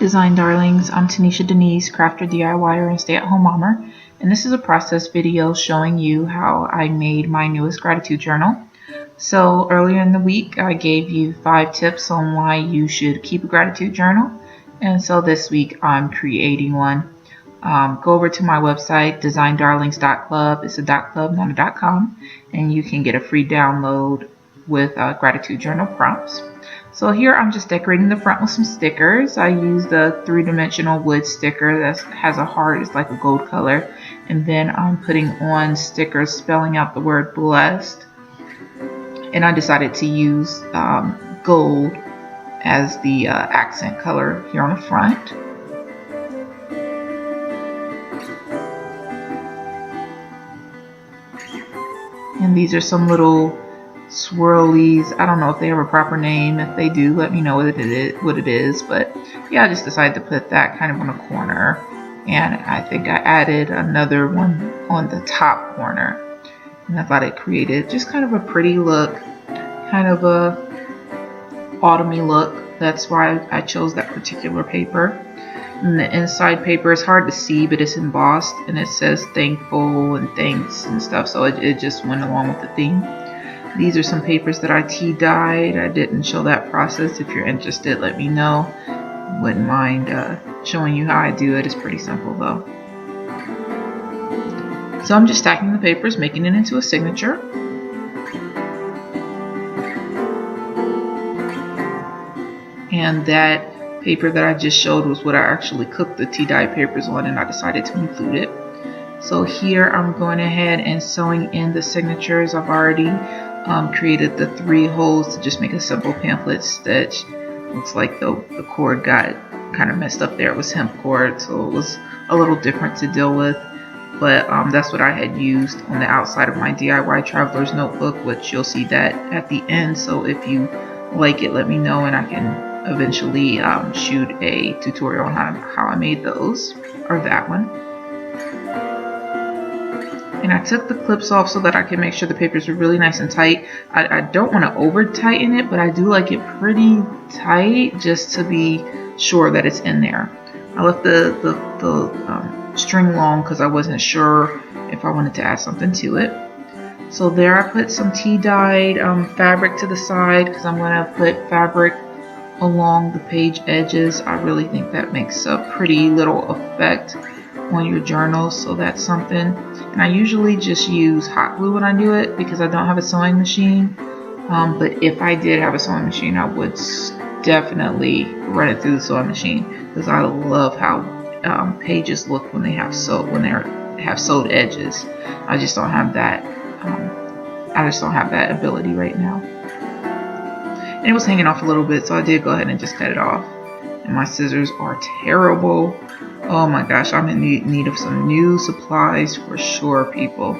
Design Darlings, I'm Tanisha Denise, crafter, DIYer, and stay-at-home mommer, and this is a process video showing you how I made my newest gratitude journal. So earlier in the week, I gave you 5 tips on why you should keep a gratitude journal, and so this week I'm creating one. Go over to my website, designdarlings.club. It's a .club, not a .com, and you can get a free download with gratitude journal prompts. So here I'm just decorating the front with some stickers. I used a 3-dimensional wood sticker that has a heart, it's like a gold color. And then I'm putting on stickers spelling out the word blessed. And I decided to use gold as the accent color here on the front. And these are some little swirlies. I don't know if they have a proper name. If they do, let me know what it is. But yeah, I just decided to put that kind of on a corner, and I think I added another one on the top corner, and I thought it created just kind of a pretty look, kind of a autumny look. That's why I chose that particular paper. And the inside paper is hard to see, but it's embossed and it says thankful and thanks and stuff, so it just went along with the theme. These are some papers that I tea dyed. I didn't show that process. If you're interested, let me know. Wouldn't mind showing you how I do it. It's pretty simple though. So I'm just stacking the papers, making it into a signature. And that paper that I just showed was what I actually cooked the tea dye papers on, and I decided to include it. So here I'm going ahead and sewing in the signatures. I've already created the 3 holes to just make a simple pamphlet stitch. Looks like the cord got kind of messed up there. It was hemp cord, so it was a little different to deal with. But that's what I had used on the outside of my DIY Traveler's Notebook, which you'll see that at the end. So if you like it, let me know, and I can eventually shoot a tutorial on how I made those, or that one. And I took the clips off so that I can make sure the papers are really nice and tight. I don't want to over tighten it, but I do like it pretty tight just to be sure that it's in there. I left the string long because I wasn't sure if I wanted to add something to it. So there I put some tea dyed fabric to the side because I'm going to put fabric along the page edges. I really think that makes a pretty little effect on your journal, so that's something. And I usually just use hot glue when I do it because I don't have a sewing machine, but if I did have a sewing machine, I would definitely run it through the sewing machine because I love how pages look when they have sewed edges. I just don't have that ability right now. And it was hanging off a little bit, so I did go ahead and just cut it off. And my scissors are terrible. Oh my gosh, I'm in need of some new supplies for sure, people.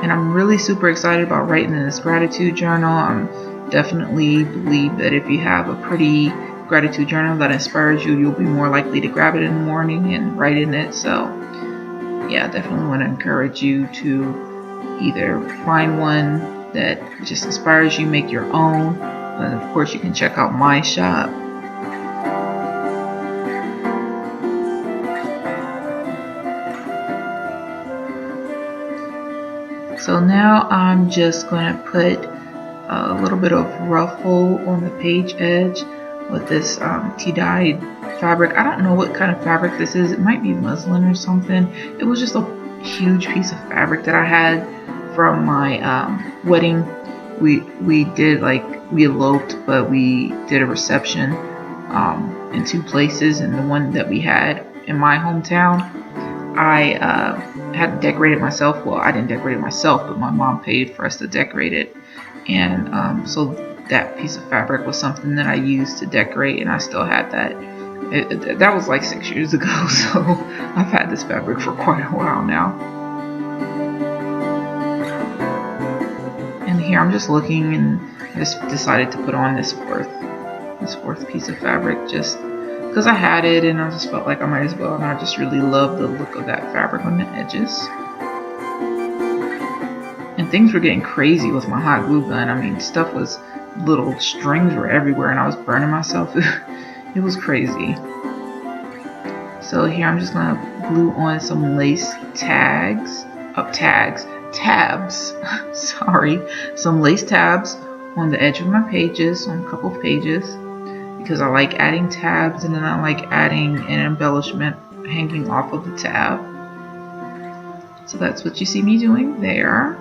And I'm really super excited about writing in this gratitude journal. I definitely believe that if you have a pretty gratitude journal that inspires you, you'll be more likely to grab it in the morning and write in it. So yeah, definitely want to encourage you to either find one that just inspires you, make your own. And of course, you can check out my shop. So now I'm just going to put a little bit of ruffle on the page edge with this tea dyed fabric. I don't know what kind of fabric this is. It might be muslin or something. It was just a huge piece of fabric that I had from my wedding. We eloped, but we did a reception in 2 places, and the one that we had in my hometown, I had to decorate it myself. Well, I didn't decorate it myself, but my mom paid for us to decorate it, and so that piece of fabric was something that I used to decorate, and I still had that. That was like 6 years ago, so I've had this fabric for quite a while now. And here I'm just looking, and I just decided to put on this fourth piece of fabric just because I had it, and I just felt like I might as well, and I just really love the look of that fabric on the edges. And things were getting crazy with my hot glue gun. I mean, stuff was little strings were everywhere and I was burning myself. It was crazy. So here I'm just gonna glue on some lace tabs, sorry, some lace tabs on the edge of my pages, on a couple of pages, because I like adding tabs and then I like adding an embellishment hanging off of the tab. So that's what you see me doing there.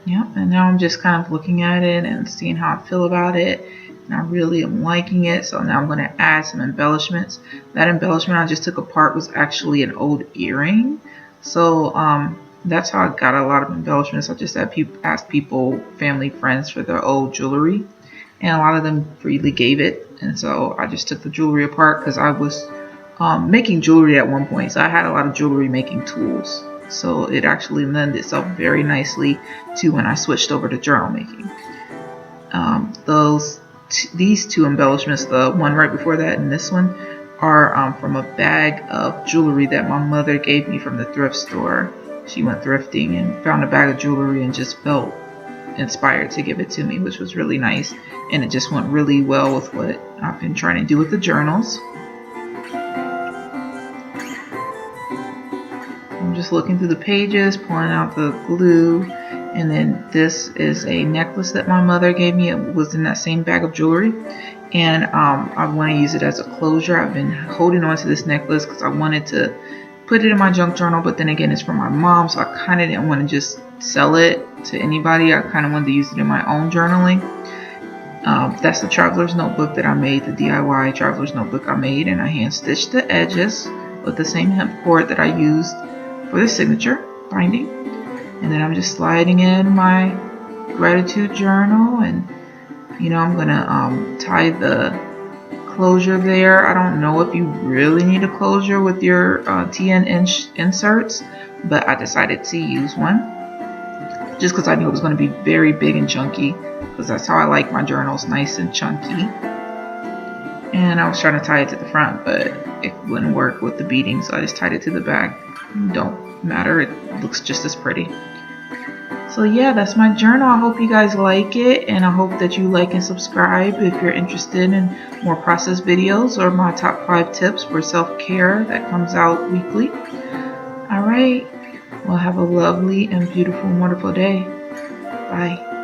Yep, and now I'm just kind of looking at it and seeing how I feel about it. And I really am liking it. So now I'm going to add some embellishments. That embellishment I just took apart was actually an old earring. So that's how I got a lot of embellishments. I just asked people, family, friends for their old jewelry. And a lot of them freely gave it. And so I just took the jewelry apart because I was making jewelry at one point. So I had a lot of jewelry making tools. So it actually lent itself very nicely to when I switched over to journal making. These two embellishments, the one right before that and this one, are from a bag of jewelry that my mother gave me from the thrift store. She went thrifting and found a bag of jewelry and just felt inspired to give it to me, which was really nice. And it just went really well with what I've been trying to do with the journals. I'm just looking through the pages, pulling out the glue, and then this is a necklace that my mother gave me. It was in that same bag of jewelry, and I want to use it as a closure. I've been holding on to this necklace because I wanted to put it in my junk journal, but then again, it's from my mom, so I kind of didn't want to just sell it to anybody. I kind of wanted to use it in my own journaling. That's the Traveler's Notebook that I made, the DIY Traveler's Notebook I made, and I hand stitched the edges with the same hemp cord that I used for the signature binding. And then I'm just sliding in my gratitude journal, and you know, I'm gonna tie the closure there. I don't know if you really need a closure with your TN inserts, but I decided to use one just because I knew it was going to be very big and chunky, because that's how I like my journals, nice and chunky. And I was trying to tie it to the front, but it wouldn't work with the beading, so I just tied it to the back. Don't matter, it looks just as pretty. So yeah, that's my journal. I hope you guys like it, and I hope that you like and subscribe if you're interested in more process videos or my top 5 tips for self-care that comes out weekly. Alright, well, have a lovely and beautiful and wonderful day. Bye.